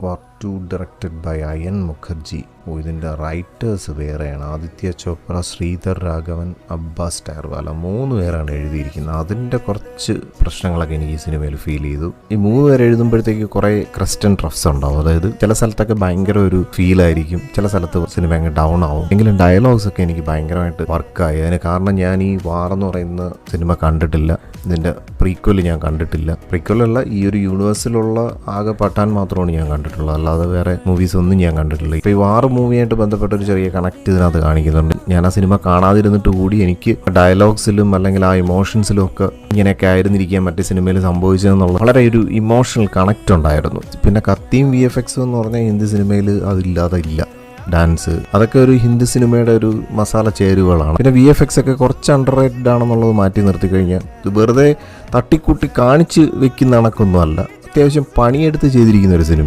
Part 2 directed by അയൻ മുഖർജി. ഇതിൻ്റെ writers വേറെയാണ്. Aditya Chopra, Sridhar Raghavan, Abbas ടയർവാല 3 പേരാണ് എഴുതിയിരിക്കുന്നത്. അതിൻ്റെ കുറച്ച് പ്രശ്നങ്ങളൊക്കെ എനിക്ക് ഈ സിനിമയിൽ ഫീൽ ചെയ്തു. ഈ 3 പേര് എഴുതുമ്പോഴത്തേക്ക് കുറേ ക്രസ്റ്റ് ആൻഡ് ട്രഫ്സ് ഉണ്ടാവും. അതായത് ചില സ്ഥലത്തൊക്കെ ഭയങ്കര ഒരു ഫീലായിരിക്കും, ചില സ്ഥലത്ത് സിനിമ അങ്ങ് ഡൗൺ ആവും. എങ്കിലും ഡയലോഗ്സ് ഒക്കെ എനിക്ക് ഭയങ്കരമായിട്ട് വർക്കായി. അതിന് കാരണം ഞാൻ ഈ വാർ എന്ന് പറയുന്ന സിനിമ കണ്ടിട്ടില്ല, ഇതിൻ്റെ പ്രീക്വൽ ഞാൻ കണ്ടിട്ടില്ല. പ്രീക്വലല്ല, ഈ ഒരു യൂണിവേഴ്സിലുള്ള ആകെ പഠാൻ മാത്രമാണ് ഞാൻ കണ്ടിട്ടുള്ളത്, അല്ലാതെ വേറെ മൂവീസ് ഒന്നും ഞാൻ കണ്ടിട്ടില്ല. ഇപ്പോൾ ഈ വാർ മൂവിയായിട്ട് ബന്ധപ്പെട്ട ഒരു ചെറിയ കണക്ട് ഇതിനകത്ത് കാണിക്കുന്നുണ്ട്. ഞാൻ ആ സിനിമ കാണാതിരുന്നിട്ട് കൂടി എനിക്ക് ഡയലോഗ്സിലും അല്ലെങ്കിൽ ആ ഇമോഷൻസിലും ഒക്കെ ഇങ്ങനെയൊക്കെ ആയിരുന്നിരിക്കാൻ മറ്റേ സിനിമയിൽ സംഭവിച്ചതെന്നുള്ള വളരെ ഒരു ഇമോഷണൽ കണക്ട് ഉണ്ടായിരുന്നു. പിന്നെ കത്തിയും VFX എന്ന് പറഞ്ഞാൽ ഹിന്ദി സിനിമയിൽ അതില്ലാതെ ഇല്ല. ഡാൻസ് അതൊക്കെ ഒരു ഹിന്ദി സിനിമയുടെ ഒരു മസാല ചേരുവകളാണ്. പിന്നെ VFX ഒക്കെ കുറച്ച് അണ്ടർ റേറ്റഡ് ആണെന്നുള്ളത് മാറ്റി നിർത്തി കഴിഞ്ഞാൽ ഇത് വെറുതെ തട്ടിക്കൂട്ടി കാണിച്ച് വെക്കുന്ന കണക്കൊന്നും അല്ല, അത്യാവശ്യം പണിയെടുത്ത് ചെയ്തിരിക്കുന്ന ഒരു സിനിമ.